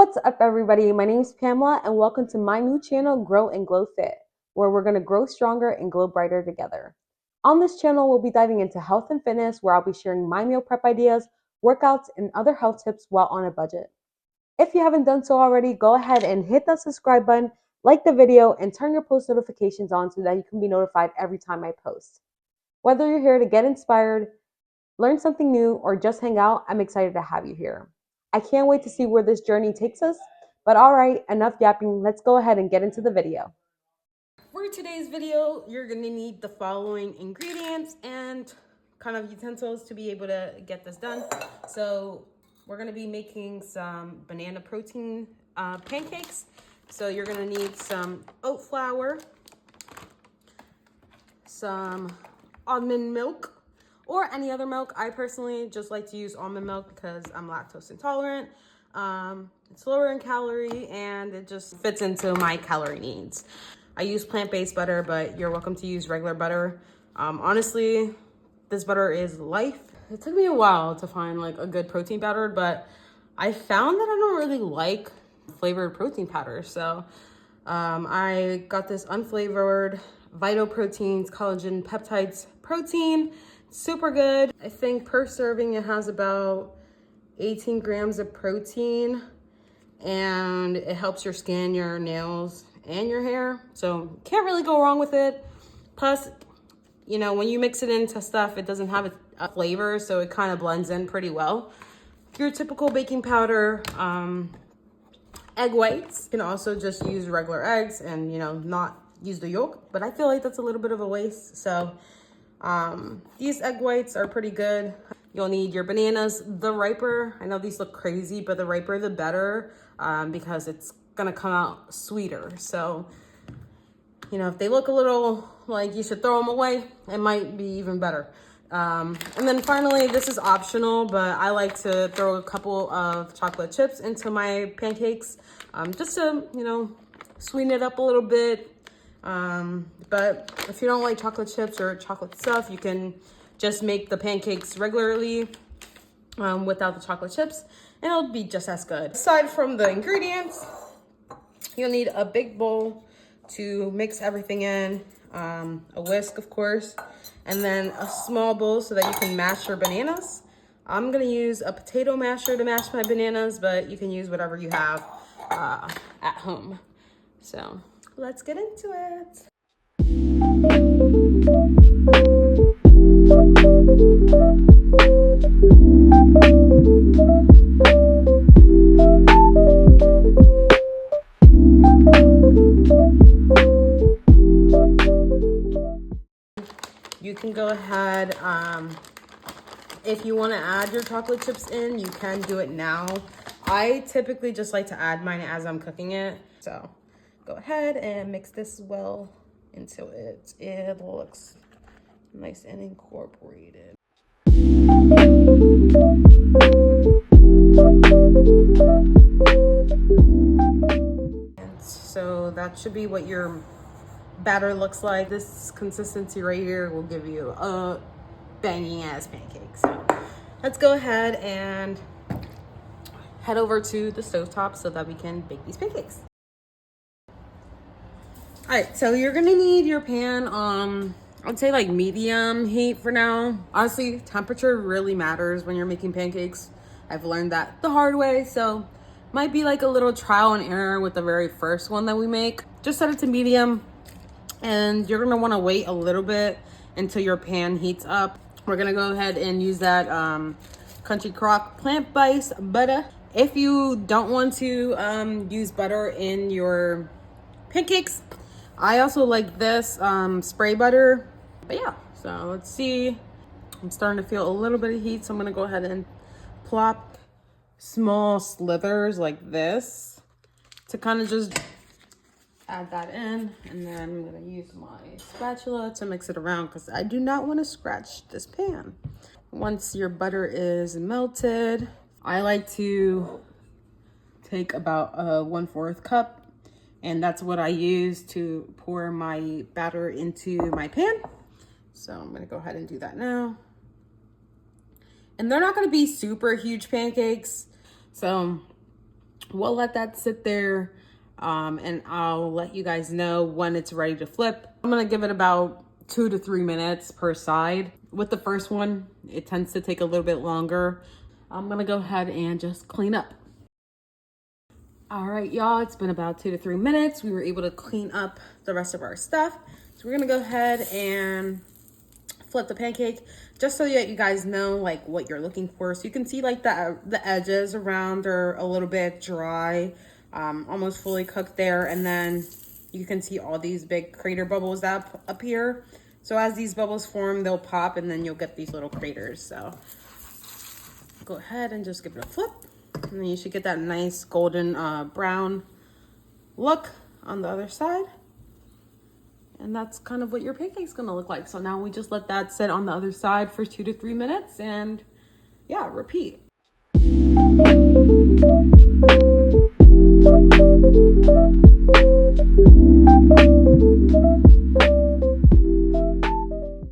What's up, everybody? My name is Pamela, and welcome to my new channel, Grow and Glow Fit, where we're going to grow stronger and glow brighter together. On this channel, we'll be diving into health and fitness, where I'll be sharing my meal prep ideas, workouts, and other health tips while on a budget. If you haven't done so already, go ahead and hit that subscribe button, like the video, and turn your post notifications on so that you can be notified every time I post. Whether you're here to get inspired, learn something new, or just hang out, I'm excited to have you here. I can't wait to see where this journey takes us, but all right, enough yapping. Let's go ahead and get into the video. For today's video, you're gonna need the following ingredients and kind of utensils to be able to get this done. So we're gonna be making some banana protein pancakes. So you're gonna need some oat flour, some almond milk, or any other milk. I personally just like to use almond milk because I'm lactose intolerant. It's lower in calorie and it just fits into my calorie needs. I use plant-based butter, but you're welcome to use regular butter. Honestly, this butter is life. It took me a while to find like a good protein powder, but I found that I don't really like flavored protein powder. So I got this unflavored Vital Proteins Collagen Peptides protein. Super good. I think per serving it has about 18 grams of protein, and it helps your skin, your nails, and your hair. So can't really go wrong with it. Plus, you know, when you mix it into stuff, it doesn't have a flavor, so it kind of blends in pretty well. Your typical baking powder, egg whites. You can also just use regular eggs and, you know, not use the yolk, but I feel like that's a little bit of a waste. So these egg whites are pretty good. You'll need your bananas, the riper. I know these look crazy, but the riper the better, because it's gonna come out sweeter. So, you know, if they look a little like you should throw them away, it might be even better. And then finally, this is optional, but I like to throw a couple of chocolate chips into my pancakes, just to, you know, sweeten it up a little bit. But if you don't like chocolate chips or chocolate stuff, you can just make the pancakes regularly without the chocolate chips, and it'll be just as good. Aside from the ingredients, you'll need a big bowl to mix everything in, a whisk, of course, and then a small bowl so that you can mash your bananas. I'm gonna use a potato masher to mash my bananas, but you can use whatever you have at home. So let's get into it. You can go ahead, if you want to add your chocolate chips in, you can do it now. I typically just like to add mine as I'm cooking it. So go ahead and mix this well until it looks nice and incorporated. And so that should be what your batter looks like. This consistency right here will give you a banging ass pancake. So let's go ahead and head over to the stovetop so that we can bake these pancakes. All right, so you're gonna need your pan on, I'd say like medium heat for now. Honestly, temperature really matters when you're making pancakes. I've learned that the hard way, so might be like a little trial and error with the very first one that we make. Just set it to medium, and you're gonna wanna wait a little bit until your pan heats up. We're gonna go ahead and use that Country Crock plant-based butter. If you don't want to use butter in your pancakes, I also like this spray butter. But yeah, so let's see. I'm starting to feel a little bit of heat, so I'm gonna go ahead and plop small slithers like this to kind of just add that in. And then I'm gonna use my spatula to mix it around because I do not want to scratch this pan. Once your butter is melted, I like to take about a 1/4 cup, and that's what I use to pour my batter into my pan. So I'm gonna go ahead and do that now. And they're not gonna be super huge pancakes. So we'll let that sit there, and I'll let you guys know when it's ready to flip. I'm gonna give it about 2 to 3 minutes per side. With the first one, it tends to take a little bit longer. I'm gonna go ahead and just clean up. All right, y'all, it's been about 2 to 3 minutes. We were able to clean up the rest of our stuff. So we're gonna go ahead and flip the pancake just so that you guys know like what you're looking for. So you can see like the edges around are a little bit dry, almost fully cooked there. And then you can see all these big crater bubbles up here. So as these bubbles form, they'll pop and then you'll get these little craters. So go ahead and just give it a flip. And then you should get that nice golden brown look on the other side. And that's kind of what your pancake's gonna look like. So now we just let that sit on the other side for 2 to 3 minutes and yeah, repeat.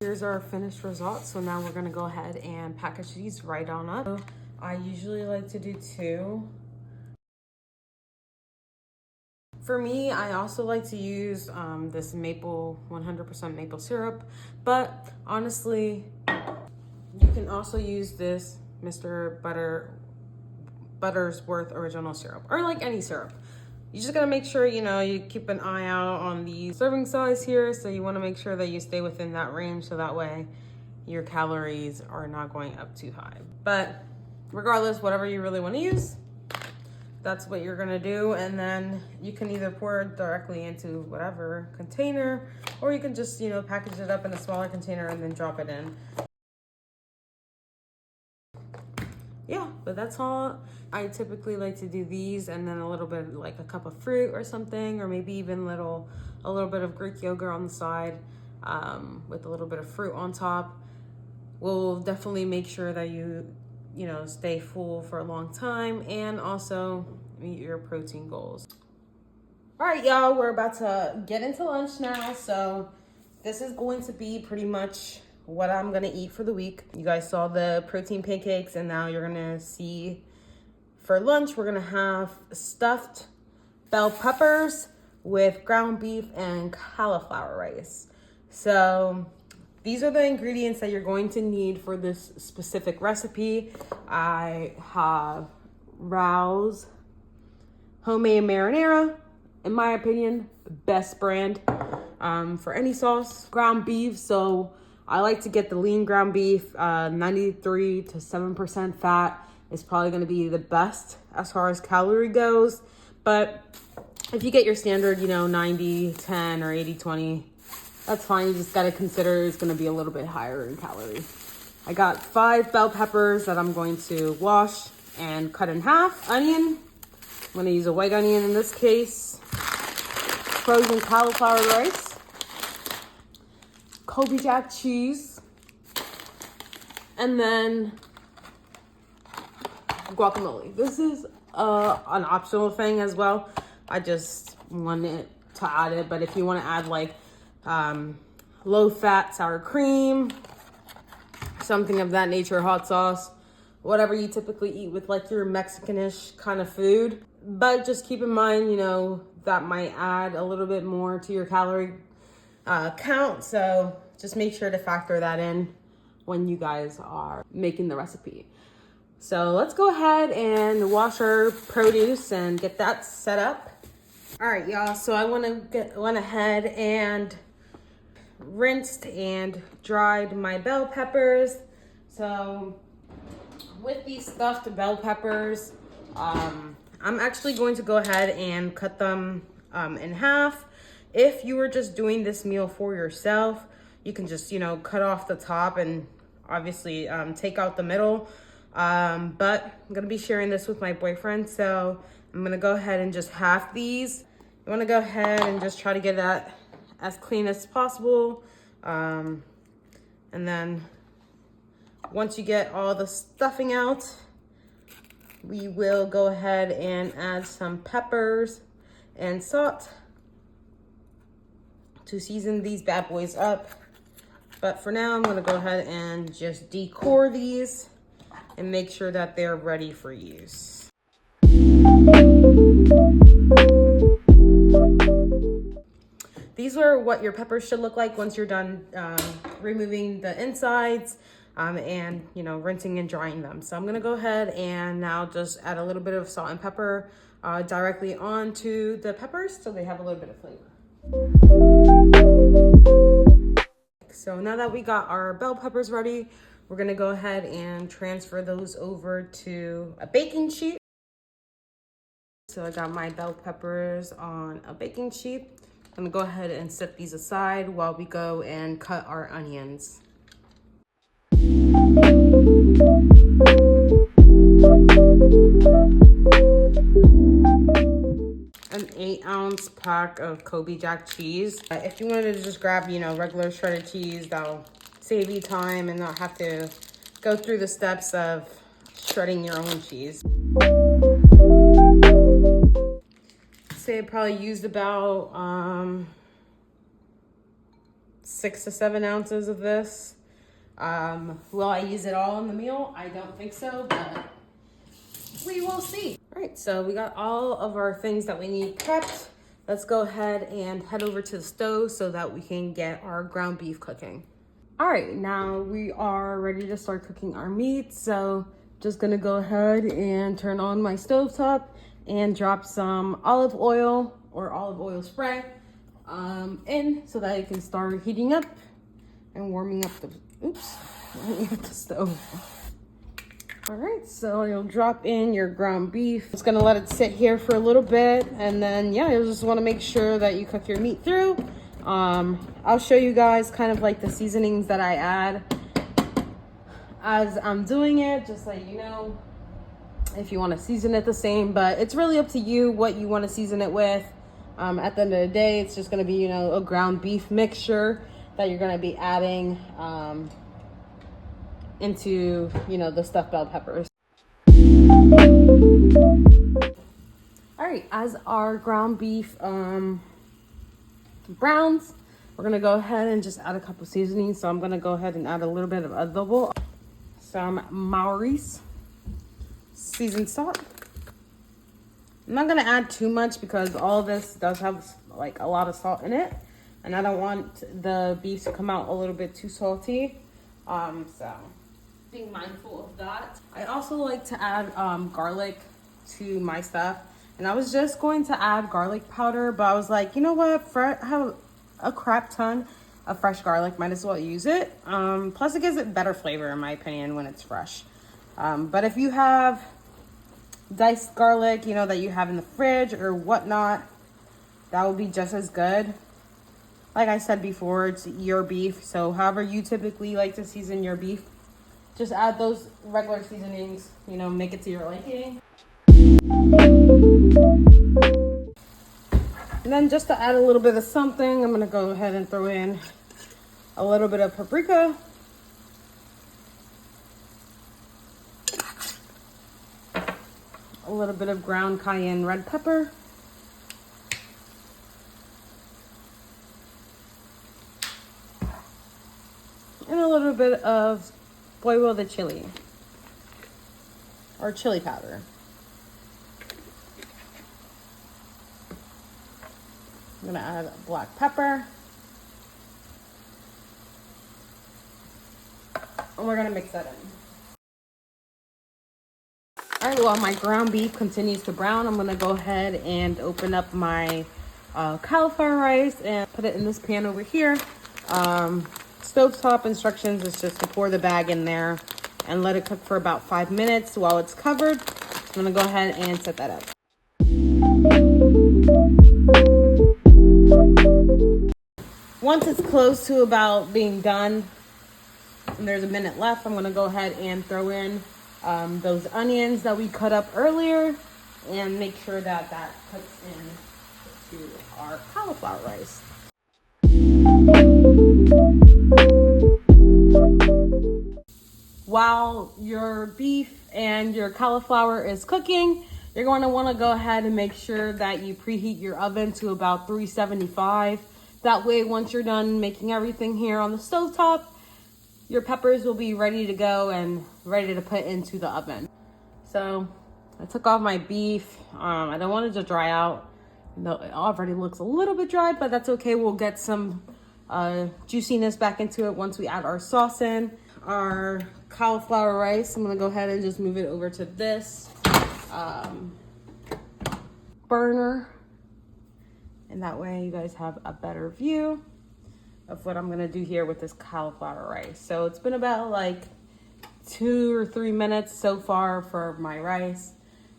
Here's our finished result. So now we're gonna go ahead and package these right on up. So I usually like to do 2. For me, I also like to use this 100% maple syrup, but honestly, you can also use this Mr. Buttersworth original syrup, or like any syrup. You just gotta make sure, you know, you keep an eye out on the serving size here. So you wanna make sure that you stay within that range so that way your calories are not going up too high. But regardless, whatever you really wanna use, that's what you're gonna do. And then you can either pour it directly into whatever container, or you can just, you know, package it up in a smaller container and then drop it in. Yeah, but that's all. I typically like to do these and then a little bit like a cup of fruit or something, or maybe even a little bit of Greek yogurt on the side, with a little bit of fruit on top. Will definitely make sure that you know, stay full for a long time and also meet your protein goals. All right, y'all, we're about to get into lunch now. So this is going to be pretty much what I'm gonna eat for the week. You guys saw the protein pancakes, and now you're gonna see for lunch, we're gonna have stuffed bell peppers with ground beef and cauliflower rice. So these are the ingredients that you're going to need for this specific recipe. I have Rao's homemade marinara, in my opinion, best brand for any sauce. Ground beef, so I like to get the lean ground beef, 93 to 7% fat is probably gonna be the best as far as calorie goes. But if you get your standard, you know, 90-10 or 80-20, that's fine. You just gotta consider it's gonna be a little bit higher in calories. I got 5 bell peppers that I'm going to wash and cut in half. Onion, I'm gonna use a white onion in this case. Frozen cauliflower rice. Colby-Jack cheese. And then guacamole. This is an optional thing as well. I just wanted to add it, but if you wanna add like low-fat sour cream, something of that nature, hot sauce, whatever you typically eat with like your Mexican-ish kind of food. But just keep in mind, you know, that might add a little bit more to your calorie count. So just make sure to factor that in when you guys are making the recipe. So let's go ahead and wash our produce and get that set up. All right, y'all, so I went ahead and rinsed and dried my bell peppers. So with these stuffed bell peppers, I'm actually going to go ahead and cut them in half. If you were just doing this meal for yourself, you can just, you know, cut off the top and obviously take out the middle. But I'm gonna be sharing this with my boyfriend, so I'm gonna go ahead and just half these. You wanna go ahead and just try to get that as clean as possible. And then once you get all the stuffing out, we will go ahead and add some peppers and salt to season these bad boys up. But for now, I'm gonna go ahead and just decor these and make sure that they're ready for use. These are what your peppers should look like once you're done removing the insides and, you know, rinsing and drying them. So I'm gonna go ahead and now just add a little bit of salt and pepper directly onto the peppers so they have a little bit of flavor. So now that we got our bell peppers ready, we're gonna go ahead and transfer those over to a baking sheet. So I got my bell peppers on a baking sheet. I'm gonna go ahead and set these aside while we go and cut our onions. An 8-ounce pack of Colby-Jack cheese. If you wanted to just grab, you know, regular shredded cheese, that'll save you time and not have to go through the steps of shredding your own cheese. Say I probably used about 6 to 7 ounces of this. Will I use it all in the meal? I don't think so, but we will see. All right, so we got all of our things that we need prepped. Let's go ahead and head over to the stove so that we can get our ground beef cooking. All right, now we are ready to start cooking our meat. So just gonna go ahead and turn on my stovetop and drop some olive oil or olive oil spray in so that it can start heating up and warming up the stove. All right, so you'll drop in your ground beef. It's gonna let it sit here for a little bit, and then yeah, you'll just wanna make sure that you cook your meat through. I'll show you guys kind of like the seasonings that I add as I'm doing it, just so you know if you wanna season it the same, but it's really up to you what you wanna season it with. At the end of the day, it's just gonna be, you know, a ground beef mixture that you're gonna be adding into, you know, the stuffed bell peppers. All right, as our ground beef browns, we're gonna go ahead and just add a couple seasonings. So I'm gonna go ahead and add a little bit of adobo, some Maurice seasoned salt. I'm not gonna add too much because all this does have like a lot of salt in it, and I don't want the beef to come out a little bit too salty. So being mindful of that. I also like to add garlic to my stuff, and I was just going to add garlic powder, but I was like, you know what, I have a crap ton of fresh garlic, might as well use it. Plus it gives it better flavor in my opinion when it's fresh. But if you have diced garlic, you know, that you have in the fridge or whatnot, that will be just as good. Like I said before, it's your beef, so however you typically like to season your beef, just add those regular seasonings, you know, make it to your liking. And then just to add a little bit of something, I'm gonna go ahead and throw in a little bit of paprika. A little bit of ground cayenne red pepper. And a little bit of polvo de chili, or chili powder. I'm gonna add black pepper. And we're gonna mix that in. All right, while my ground beef continues to brown, I'm gonna go ahead and open up my cauliflower rice and put it in this pan over here. Stovetop instructions is just to pour the bag in there and let it cook for about 5 minutes while it's covered. I'm gonna go ahead and set that up. Once it's close to about being done, and there's a minute left, I'm gonna go ahead and throw in those onions that we cut up earlier and make sure that that cooks in to our cauliflower rice. While your beef and your cauliflower is cooking, you're going to want to go ahead and make sure that you preheat your oven to about 375. That way, once you're done making everything here on the stovetop, your peppers will be ready to go and ready to put into the oven. So I took off my beef. I don't want it to dry out. No, it already looks a little bit dry, but that's okay. We'll get some juiciness back into it once we add our sauce in. Our cauliflower rice, I'm gonna go ahead and just move it over to this burner. And that way you guys have a better view of what I'm gonna do here with this cauliflower rice. So it's been about like 2 or 3 minutes so far for my rice.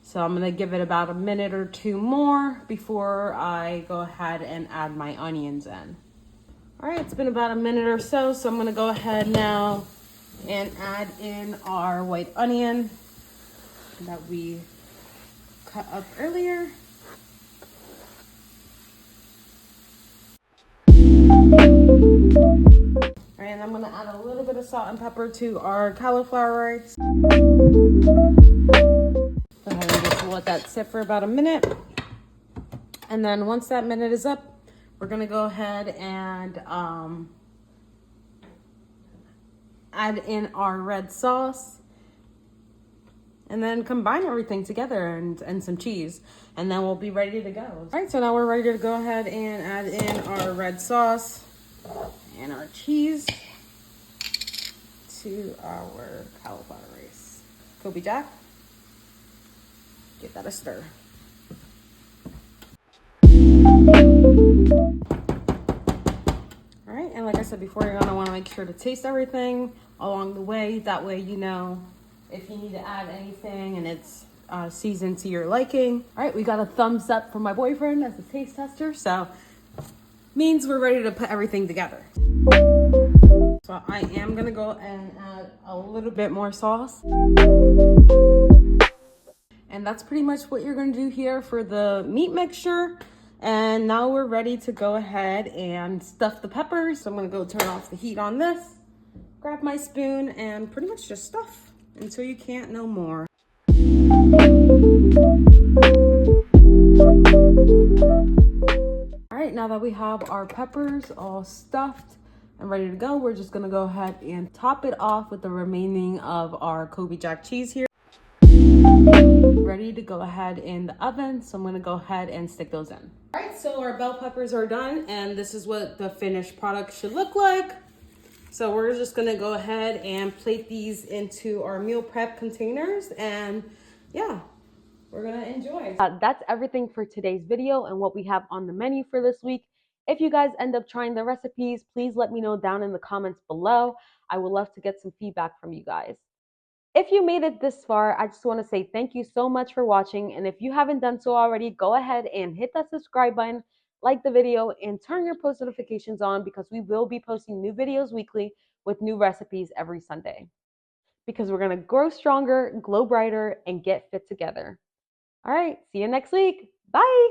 So I'm gonna give it about a minute or two more before I go ahead and add my onions in. All right, it's been about a minute or so, so I'm gonna go ahead now and add in our white onion that we cut up earlier. All right, and I'm gonna add a little bit of salt and pepper to our cauliflower rice. Go ahead and just let that sit for about a minute. And then once that minute is up, we're gonna go ahead and add in our red sauce. And then combine everything together and some cheese. And then we'll be ready to go. All right, so now we're ready to go ahead and add in our red sauce and our cheese to our cauliflower rice. Colby-Jack, give that a stir. All right, and like I said before, you're gonna wanna make sure to taste everything along the way. That way you know if you need to add anything and it's seasoned to your liking. All right, we got a thumbs up from my boyfriend as a taste tester, so means we're ready to put everything together. So I am gonna go and add a little bit more sauce. And that's pretty much what you're gonna do here for the meat mixture. And now we're ready to go ahead and stuff the peppers. So I'm gonna go turn off the heat on this, grab my spoon, and pretty much just stuff until you can't no more. All right, now that we have our peppers all stuffed and ready to go, we're just gonna go ahead and top it off with the remaining of our Colby-Jack cheese here. Ready to go ahead in the oven, so I'm gonna go ahead and stick those in. All right, so our bell peppers are done, and this is what the finished product should look like. So we're just gonna go ahead and plate these into our meal prep containers, and yeah, we're gonna enjoy. That's everything for today's video and what we have on the menu for this week. If you guys end up trying the recipes, please let me know down in the comments below. I would love to get some feedback from you guys. If you made it this far, I just want to say thank you so much for watching. And if you haven't done so already, go ahead and hit that subscribe button, like the video, and turn your post notifications on because we will be posting new videos weekly with new recipes every Sunday. Because we're going to grow stronger, glow brighter, and get fit together. All right, see you next week. Bye.